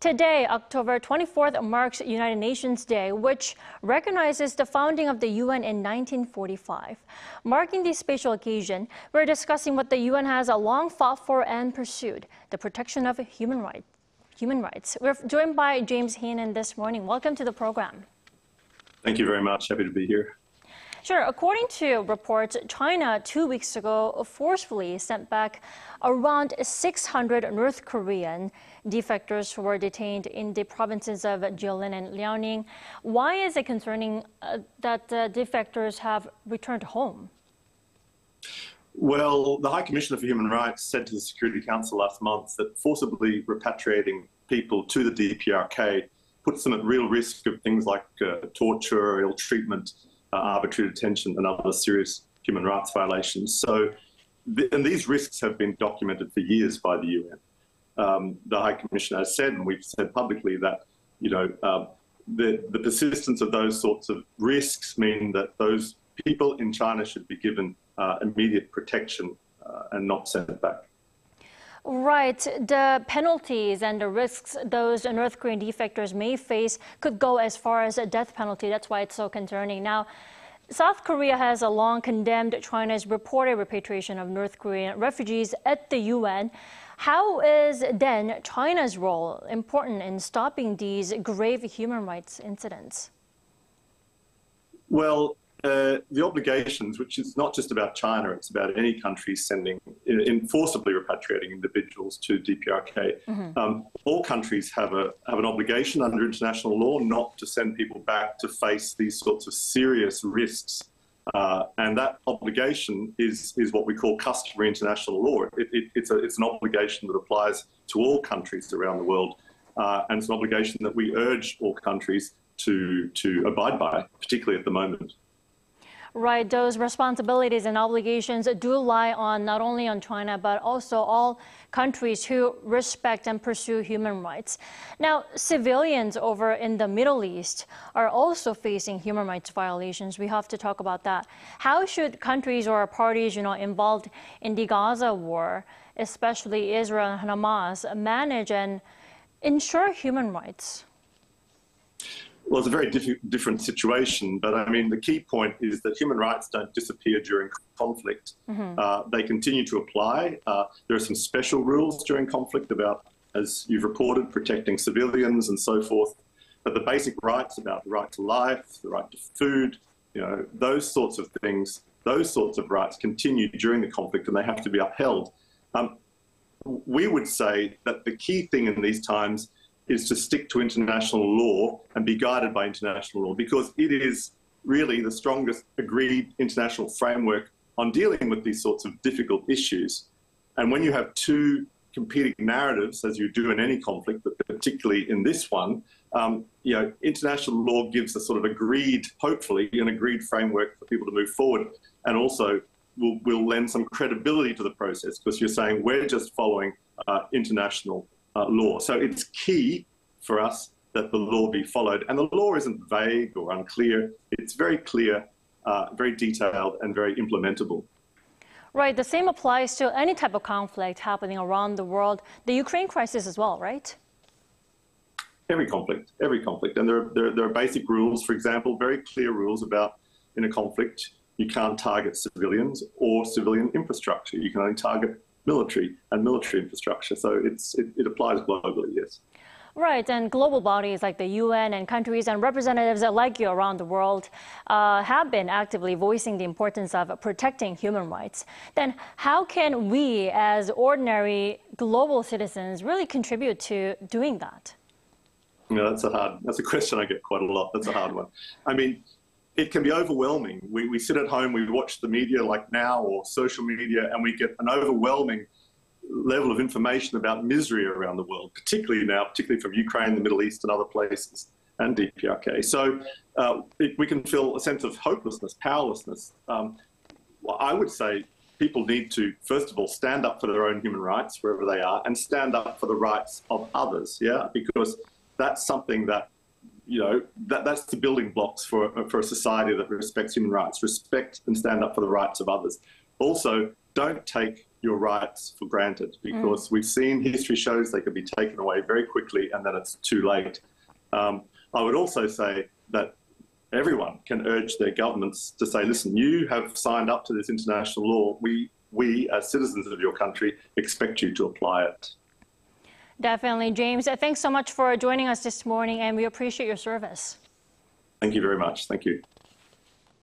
Today, October 24th, marks United Nations Day, which recognizes the founding of the UN in 1945. Marking this special occasion, we're discussing what the UN has long fought for and pursued, the protection of human rights. We're joined by James Heenan this morning. Welcome to the program. Thank you very much. Happy to be here. Sure. According to reports, China 2 weeks ago forcefully sent back around 600 North Korean defectors who were detained in the provinces of Jilin and Liaoning. Why is it concerning that defectors have returned home? Well, the High Commissioner for Human Rights said to the Security Council last month that forcibly repatriating people to the DPRK puts them at real risk of things like torture, ill treatment, arbitrary detention and other serious human rights violations. So, and these risks have been documented for years by the UN. The High Commissioner has said, and we've said publicly, that the persistence of those sorts of risks mean that those people in China should be given immediate protection and not sent back. Right. The penalties and the risks those North Korean defectors may face could go as far as a death penalty. That's why it's so concerning. Now, South Korea has long condemned China's reported repatriation of North Korean refugees at the UN. How is then China's role important in stopping these grave human rights incidents? Well, the obligations, which is not just about China, it's about any country forcibly repatriating individuals to DPRK. All countries have an obligation under international law not to send people back to face these sorts of serious risks. And that obligation is what we call customary international law. It's an obligation that applies to all countries around the world. And it's an obligation that we urge all countries to abide by, particularly at the moment. Right, those responsibilities and obligations do lie on not only on China, but also all countries who respect and pursue human rights. Now, civilians over in the Middle East are also facing human rights violations. We have to talk about that. How should countries or parties, involved in the Gaza war, especially Israel and Hamas, manage and ensure human rights? Well, it's a very different situation, but I mean, the key point is that human rights don't disappear during conflict. They continue to apply. There are some special rules during conflict about, as you've reported, protecting civilians and so forth. But the basic rights about the right to life, the right to food, those sorts of things, those sorts of rights continue during the conflict and they have to be upheld. We would say that the key thing in these times is to stick to international law and be guided by international law, because it is really the strongest agreed international framework on dealing with these sorts of difficult issues. And when you have two competing narratives, as you do in any conflict, but particularly in this one, international law gives a sort of agreed, hopefully, an agreed framework for people to move forward, and also will lend some credibility to the process, because you're saying we're just following international law. So it's key for us that the law be followed. And the law isn't vague or unclear. It's very clear, very detailed, and very implementable. Right. The same applies to any type of conflict happening around the world. The Ukraine crisis as well, right? Every conflict. And there are basic rules, for example, very clear rules about in a conflict, you can't target civilians or civilian infrastructure. You can only target military and military infrastructure. So it applies globally, yes. Right, and global bodies like the UN and countries and representatives like you around the world have been actively voicing the importance of protecting human rights. Then how can we as ordinary global citizens really contribute to doing that? That's a question I get quite a lot. That's a hard one. I mean, it can be overwhelming. We sit at home, we watch the media like now or social media, and we get an overwhelming level of information about misery around the world, particularly from Ukraine, the Middle East and other places, and DPRK. So we can feel a sense of hopelessness, powerlessness. I would say people need to, first of all, stand up for their own human rights wherever they are and stand up for the rights of others, because that's something that that's the building blocks for a society that respects human rights. Respect and stand up for the rights of others. Also, don't take your rights for granted, because we've seen history shows they can be taken away very quickly and then it's too late. I would also say that everyone can urge their governments to say, listen, you have signed up to this international law. We as citizens of your country, expect you to apply it. Definitely. James, thanks so much for joining us this morning, and we appreciate your service. Thank you very much. Thank you.